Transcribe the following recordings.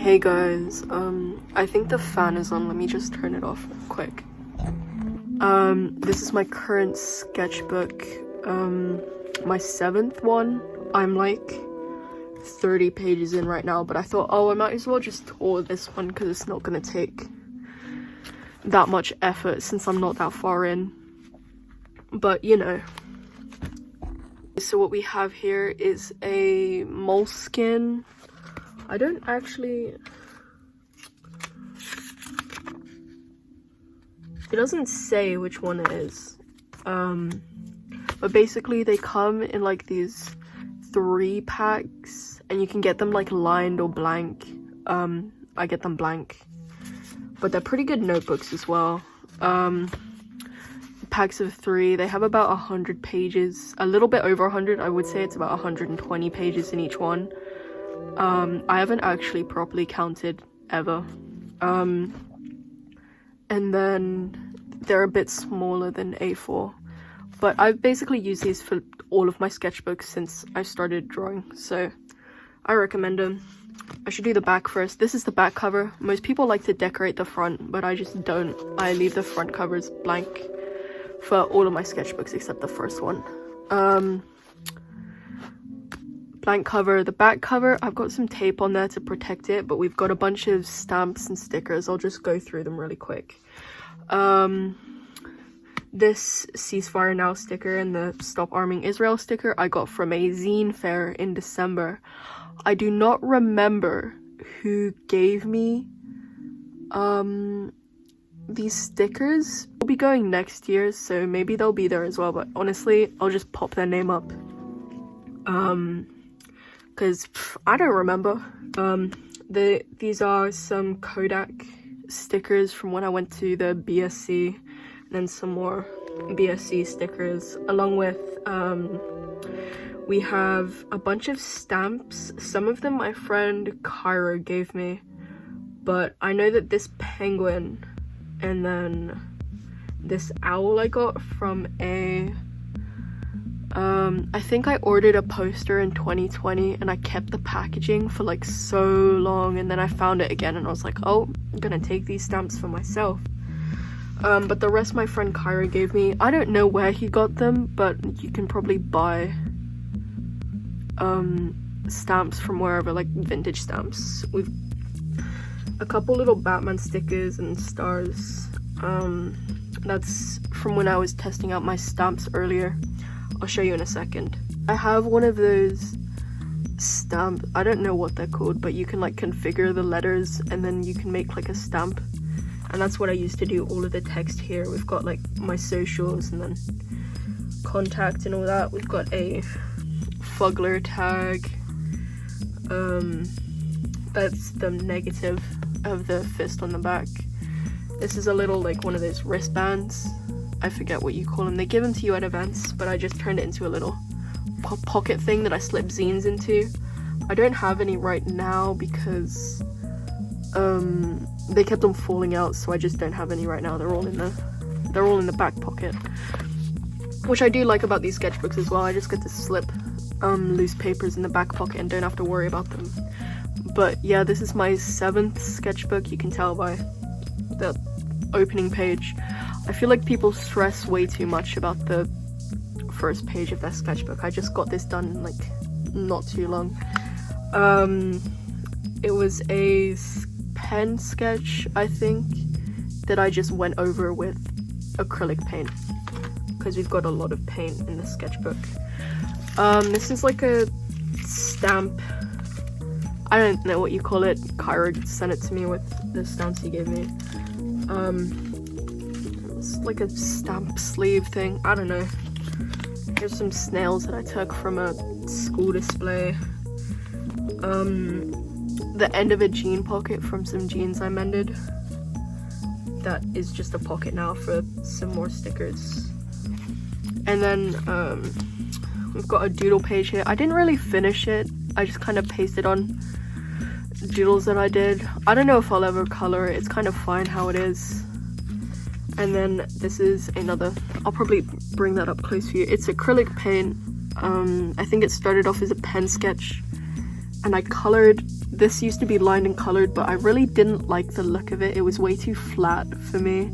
Hey guys, I think the fan is on. Let me just turn it off quick. This is my current sketchbook, my 7th one. I'm like 30 pages in right now, but I thought, oh, I might as well just tour this one because it's not gonna take that much effort since I'm not that far in. But you know. So what we have here is a moleskine. I don't actually... It doesn't say which one it is. But basically they come in like these 3 packs and you can get them like lined or blank. I get them blank. But they're pretty good notebooks as well. Packs of 3, they have about 100 pages, a little bit over 100. I would say it's about 120 pages in each one. I haven't actually properly counted ever. And then they're a bit smaller than A4, but I've basically used these for all of my sketchbooks since I started drawing, so I recommend them. I should do the back first. This is the back cover. Most people like to decorate the front, but I just don't. I leave the front covers blank for all of my sketchbooks except the first one. Blank cover. The back cover, I've got some tape on there to protect it, but we've got a bunch of stamps and stickers. I'll just go through them really quick. This ceasefire now sticker and the stop arming Israel sticker I got from a zine fair in December. I do not remember who gave me these stickers. Will be going next year, so maybe they'll be there as well, but honestly I'll just pop their name up because I don't remember. These are some Kodak stickers from when I went to the BSc, and then some more BSc stickers, along with we have a bunch of stamps. Some of them my friend Cairo gave me, but I know that this penguin and then this owl I got from a I think I ordered a poster in 2020 and I kept the packaging for like so long, and then I found it again and I was like, oh, I'm gonna take these stamps for myself. But the rest my friend Cairo gave me. I don't know where he got them, but you can probably buy stamps from wherever, like vintage stamps. We've a couple little Batman stickers and stars. That's from when I was testing out my stamps earlier. I'll show you in a second. I have one of those stamp, I don't know what they're called, but you can like configure the letters and then you can make like a stamp, and that's what I used to do all of the text here. We've got like my socials and then contact and all that. We've got a Fugler tag. That's the negative of the fist on the back. This is a little like one of those wristbands. I forget what you call them. They give them to you at events, but I just turned it into a little pocket thing that I slip zines into. I don't have any right now because they kept on falling out, so I just don't have any right now. They're all in the back pocket, which I do like about these sketchbooks as well. I just get to slip loose papers in the back pocket and don't have to worry about them. But yeah, this is my 7th sketchbook. You can tell by the opening page. I feel like people stress way too much about the first page of their sketchbook. I just got this done like not too long. It was a pen sketch, I think, that I just went over with acrylic paint because we've got a lot of paint in the sketchbook. This is like a stamp. I don't know what you call it. Cairo sent it to me with the stamps he gave me. It's like a stamp sleeve thing. I don't know. Here's some snails that I took from a school display. The end of a jean pocket from some jeans I mended. That is just a pocket now for some more stickers. And then we've got a doodle page here. I didn't really finish it. I just kind of pasted on doodles that I did. I don't know if I'll ever color it. It's kind of fine how it is. And then this is another, I'll probably bring that up close for you. It's acrylic paint. I think it started off as a pen sketch and I colored. This used to be lined and colored, but I really didn't like the look of it. It was way too flat for me,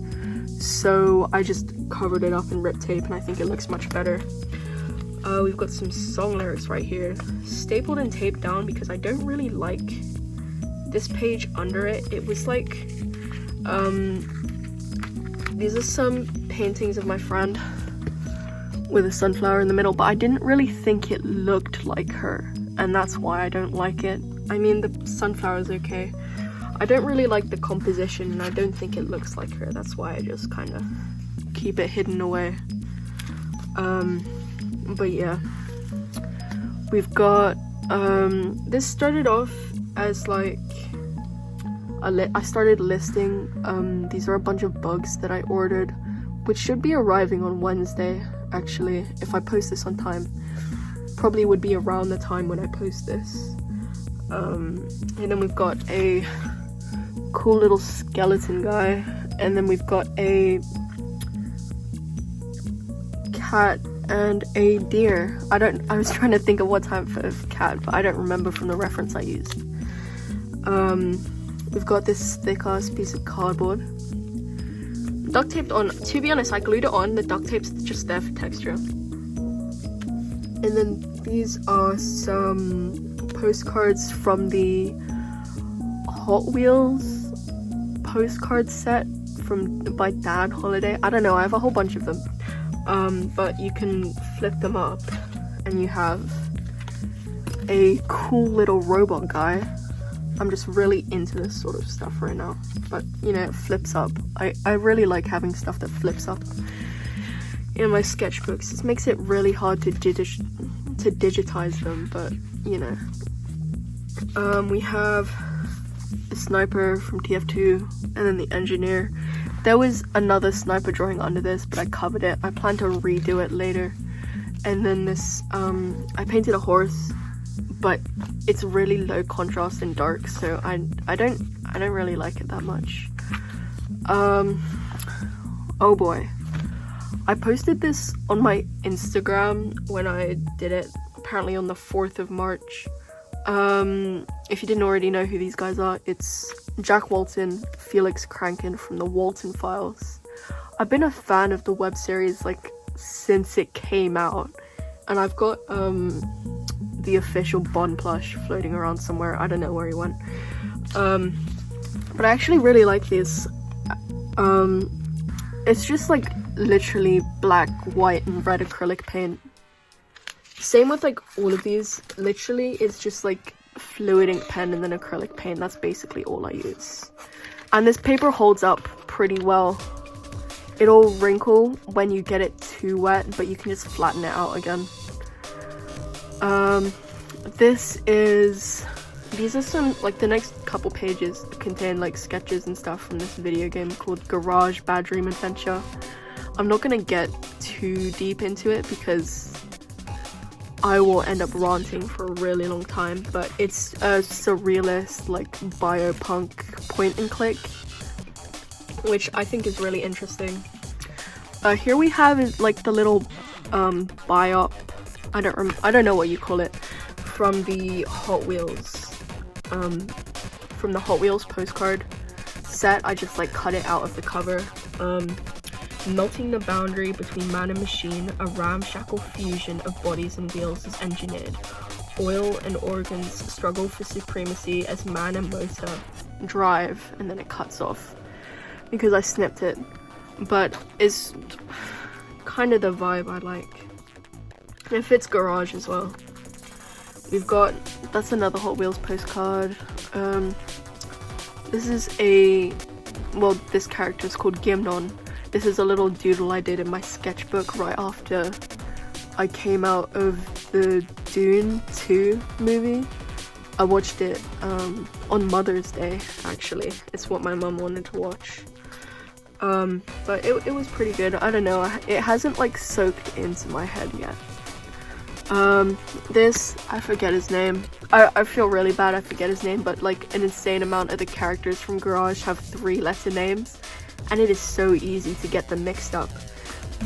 so I just covered it up in Rip Tape, and I think it looks much better. We've got some song lyrics right here, stapled and taped down because I don't really like this page under it. It was like, these are some paintings of my friend with a sunflower in the middle, but I didn't really think it looked like her, and that's why I don't like it. I mean, the sunflower is okay. I don't really like the composition, and I don't think it looks like her. That's why I just kind of keep it hidden away. But yeah, we've got, this started off as like, I started listing, these are a bunch of bugs that I ordered, which should be arriving on Wednesday, actually, if I post this on time. Probably would be around the time when I post this. And then we've got a cool little skeleton guy, and then we've got a cat and a deer. I was trying to think of what type of cat, but I don't remember from the reference I used. We've got this thick ass piece of cardboard duct taped on. To be honest, I glued it on. The duct tape's just there for texture. And then these are some postcards from the Hot Wheels postcard set by Dad Holiday. I don't know, I have a whole bunch of them. But you can flip them up and you have a cool little robot guy. I'm just really into this sort of stuff right now, but you know, it flips up. I really like having stuff that flips up in my sketchbooks. This makes it really hard to digitize them, but you know. We have the sniper from TF2 and then the engineer. There was another sniper drawing under this, but I covered it. I plan to redo it later. And then this, I painted a horse, but it's really low contrast and dark, so I don't really like it that much. Oh boy. I posted this on my Instagram when I did it, apparently on the 4th of March. If you didn't already know who these guys are, it's Jack Walton, Felix Kranken from the Walton Files. I've been a fan of the web series like since it came out, and I've got the official Bond plush floating around somewhere. I don't know where he went. But I actually really like this. It's just like literally black, white, and red acrylic paint. Same with like all of these. Literally, it's just like fluid ink pen and then acrylic paint. That's basically all I use. And this paper holds up pretty well. It'll wrinkle when you get it too wet, but you can just flatten it out again. These are some, like, the next couple pages contain like sketches and stuff from this video game called Garage Bad Dream Adventure. I'm not gonna get too deep into it because I will end up ranting for a really long time, but it's a surrealist, like, biopunk point and click, which I think is really interesting. Here we have like the little biop, I don't know what you call it, from the Hot Wheels postcard set. I just like cut it out of the cover. Melting the boundary between man and machine, a ramshackle fusion of bodies and wheels is engineered. Oil and organs struggle for supremacy as man and motor drive, and then it cuts off because I snipped it, but it's kind of the vibe I like. It fits garage as well. We've got, that's another Hot Wheels postcard. This is this character is called Gimnon. This is a little doodle I did in my sketchbook right after I came out of the Dune 2 movie. I watched it on Mother's Day, actually. It's what my mum wanted to watch. But it was pretty good. I don't know, it hasn't like soaked into my head yet. This, I forget his name. I feel really bad I forget his name, but like an insane amount of the characters from Garage have 3-letter names, and it is so easy to get them mixed up.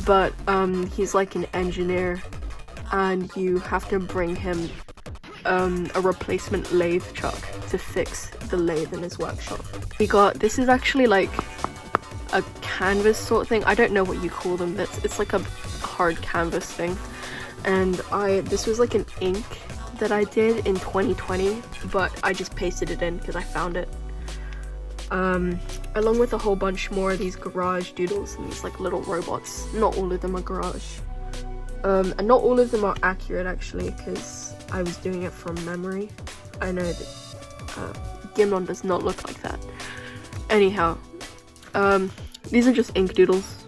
But he's like an engineer, and you have to bring him a replacement lathe chuck to fix the lathe in his workshop. We got, this is actually like a canvas sort of thing. I don't know what you call them. It's like a hard canvas thing. And this was like an ink that I did in 2020, but I just pasted it in because I found it. Along with a whole bunch more of these garage doodles and these like little robots. Not all of them are garage. And not all of them are accurate actually, because I was doing it from memory. I know that Gimlon does not look like that. Anyhow, these are just ink doodles.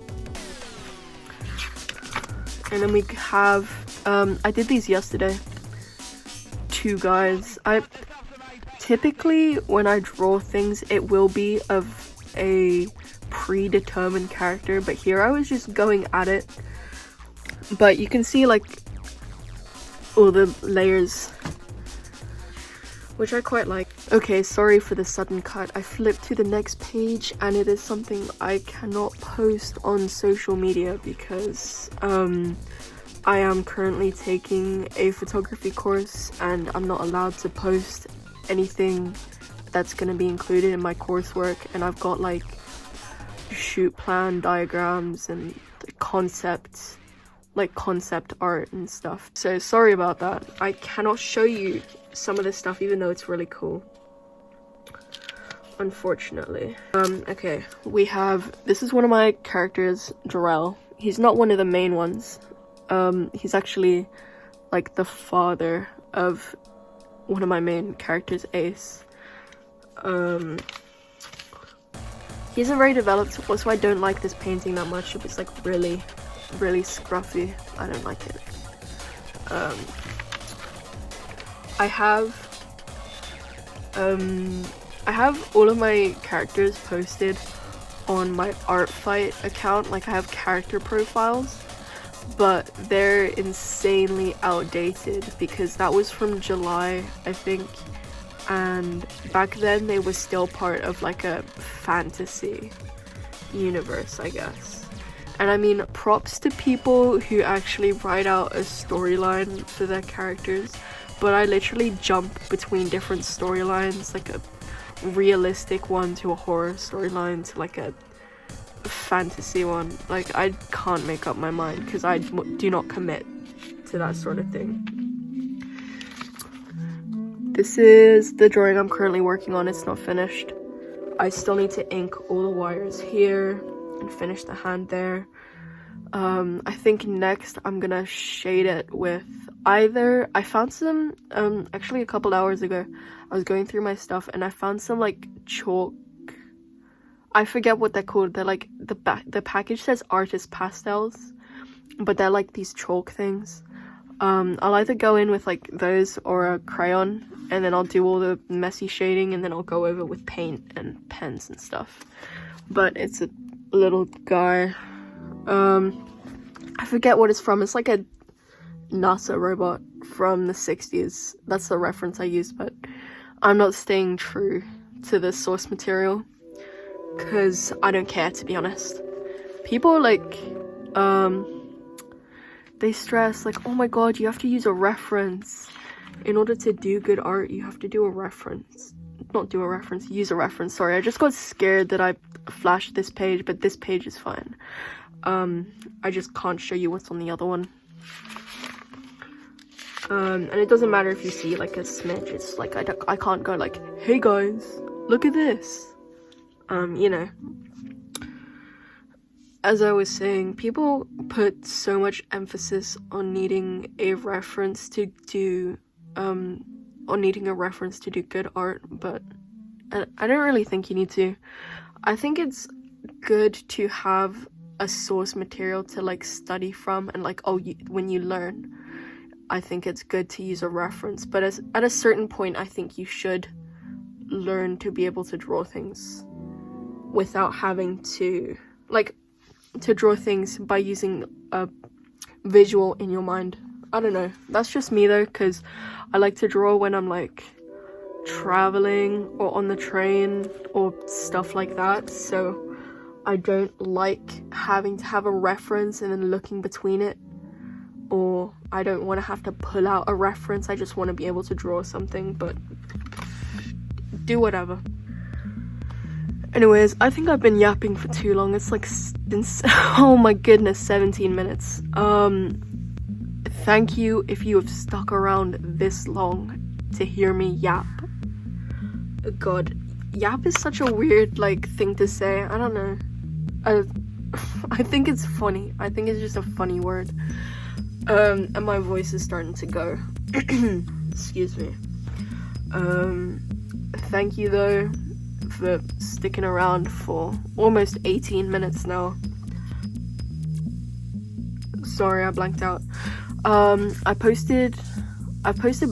And then we have, I did these yesterday. 2 guys. Typically when I draw things, it will be of a predetermined character, but here I was just going at it. But you can see like all the layers, which I quite like. Okay, sorry for the sudden cut. I flipped to the next page and it is something I cannot post on social media because I am currently taking a photography course and I'm not allowed to post anything that's going to be included in my coursework, and I've got like shoot plan diagrams and concept art and stuff. So sorry about that. I cannot show you some of this stuff even though it's really cool, unfortunately. Okay, we have, this is one of my characters, Jarrell. He's not one of the main ones. He's actually like the father of one of my main characters, Ace. He isn't very developed, so I don't like this painting that much. It's like really scruffy. I don't like it. I have all of my characters posted on my Art Fight account. Like I have character profiles, but they're insanely outdated because that was from July, I think, and back then they were still part of like a fantasy universe, I guess. And I mean, props to people who actually write out a storyline for their characters, but I literally jump between different storylines, like a realistic one to a horror storyline to like a fantasy one. Like I can't make up my mind because I do not commit to that sort of thing. This is the drawing I'm currently working on. It's not finished. I still need to ink all the wires here and finish the hand there. I think next I'm gonna shade it with either, I found some, actually a couple hours ago, I was going through my stuff and I found some like chalk, I forget what they're called. They're like, the package says artist pastels, but they're like these chalk things. I'll either go in with like those or a crayon, and then I'll do all the messy shading, and then I'll go over with paint and pens and stuff. But it's a little guy. I forget what it's from. It's like a NASA robot from the 60s. That's the reference I used, but I'm not staying true to the source material because I don't care, to be honest. People like, they stress like, oh my god, you have to use a reference. In order to do good art, you have to do a reference. Not do a reference, use a reference. Sorry, I just got scared that I flashed this page, but this page is fine. I just can't show you what's on the other one. And it doesn't matter if you see like a smidge. It's like I can't go like, hey guys, look at this. You know. As I was saying, people put so much emphasis on needing a reference to do, good art, but I don't really think you need to. I think it's good to have a source material to like study from, and like, when you learn, I think it's good to use a reference, but at a certain point, I think you should learn to be able to draw things without having to, like, to draw things by using a visual in your mind. I don't know, that's just me though, because I like to draw when I'm like traveling or on the train or stuff like that, so I don't like having to have a reference and then looking between it. or I don't want to have to pull out a reference. I just want to be able to draw something, but do whatever. Anyways, I think I've been yapping for too long. It's like oh my goodness, 17 minutes. Thank you if you have stuck around this long to hear me yap. God, yap is such a weird like thing to say. I don't know. I think it's funny. I think it's just a funny word. And my voice is starting to go. Excuse me. Thank you though for sticking around for almost 18 minutes now. Sorry, I blanked out. I've posted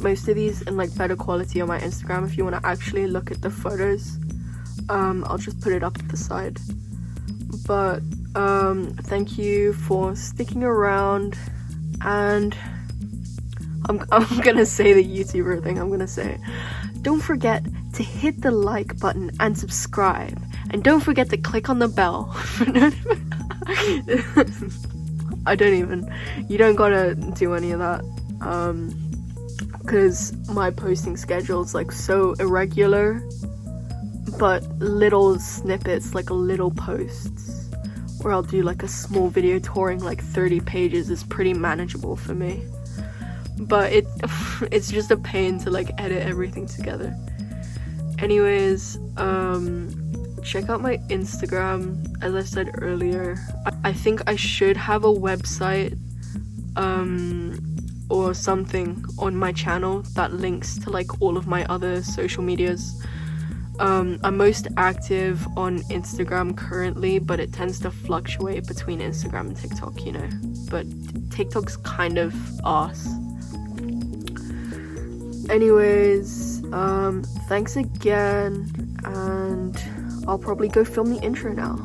most of these in like better quality on my Instagram. If you want to actually look at the photos, I'll just put it up at the side. But thank you for sticking around, and I'm gonna say the YouTuber thing. I'm gonna say, don't forget to hit the like button and subscribe, and don't forget to click on the bell. You don't gotta do any of that, because my posting schedule is like so irregular, but little snippets, like little posts where I'll do like a small video touring like 30 pages is pretty manageable for me, but it's just a pain to like edit everything together. Anyways, check out my Instagram. As I said earlier, I think I should have a website or something on my channel that links to like all of my other social medias. I'm most active on Instagram currently, but it tends to fluctuate between Instagram and TikTok, you know, but TikTok's kind of arse. Anyways, thanks again, and I'll probably go film the intro now.